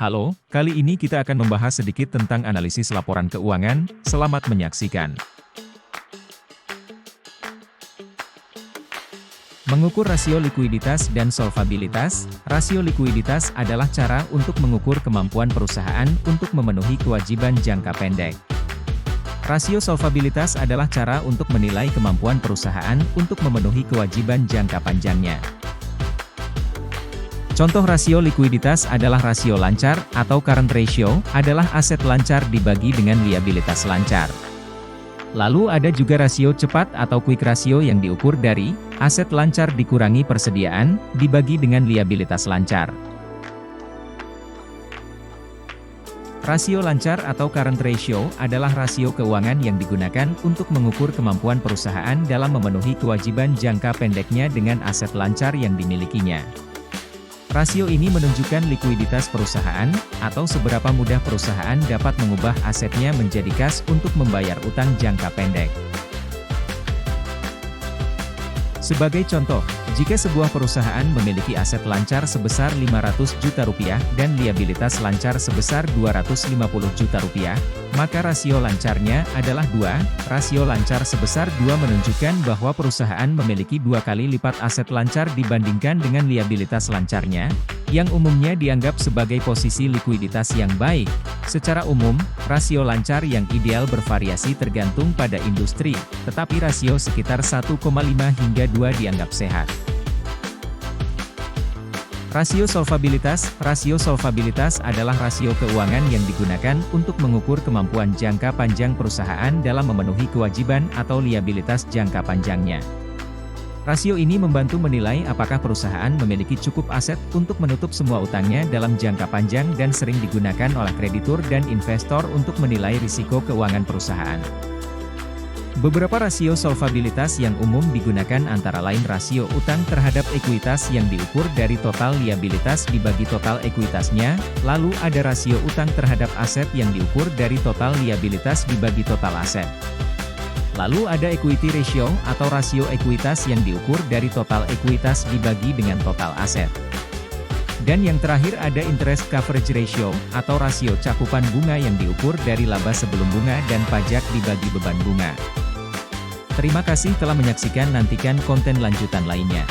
Halo, kali ini kita akan membahas sedikit tentang analisis laporan keuangan. Selamat menyaksikan. Mengukur rasio likuiditas dan solvabilitas. Rasio likuiditas adalah cara untuk mengukur kemampuan perusahaan untuk memenuhi kewajiban jangka pendek. Rasio solvabilitas adalah cara untuk menilai kemampuan perusahaan untuk memenuhi kewajiban jangka panjangnya. Contoh rasio likuiditas adalah rasio lancar, atau current ratio, adalah aset lancar dibagi dengan liabilitas lancar. Lalu ada juga rasio cepat atau quick ratio yang diukur dari aset lancar dikurangi persediaan, dibagi dengan liabilitas lancar. Rasio lancar atau current ratio adalah rasio keuangan yang digunakan untuk mengukur kemampuan perusahaan dalam memenuhi kewajiban jangka pendeknya dengan aset lancar yang dimilikinya. Rasio ini menunjukkan likuiditas perusahaan, atau seberapa mudah perusahaan dapat mengubah asetnya menjadi kas untuk membayar utang jangka pendek. Sebagai contoh, jika sebuah perusahaan memiliki aset lancar sebesar Rp500 juta dan liabilitas lancar sebesar Rp250 juta, maka rasio lancarnya adalah 2. Rasio lancar sebesar 2 menunjukkan bahwa perusahaan memiliki 2 kali lipat aset lancar dibandingkan dengan liabilitas lancarnya, yang umumnya dianggap sebagai posisi likuiditas yang baik. Secara umum, rasio lancar yang ideal bervariasi tergantung pada industri, tetapi rasio sekitar 1,5 hingga 2 dianggap sehat. Rasio solvabilitas. Rasio solvabilitas adalah rasio keuangan yang digunakan untuk mengukur kemampuan jangka panjang perusahaan dalam memenuhi kewajiban atau liabilitas jangka panjangnya. Rasio ini membantu menilai apakah perusahaan memiliki cukup aset untuk menutup semua utangnya dalam jangka panjang dan sering digunakan oleh kreditur dan investor untuk menilai risiko keuangan perusahaan. Beberapa rasio solvabilitas yang umum digunakan antara lain rasio utang terhadap ekuitas yang diukur dari total liabilitas dibagi total ekuitasnya, lalu ada rasio utang terhadap aset yang diukur dari total liabilitas dibagi total aset. Lalu ada equity ratio atau rasio ekuitas yang diukur dari total ekuitas dibagi dengan total aset. Dan yang terakhir ada interest coverage ratio atau rasio cakupan bunga yang diukur dari laba sebelum bunga dan pajak dibagi beban bunga. Terima kasih telah menyaksikan, nantikan konten lanjutan lainnya.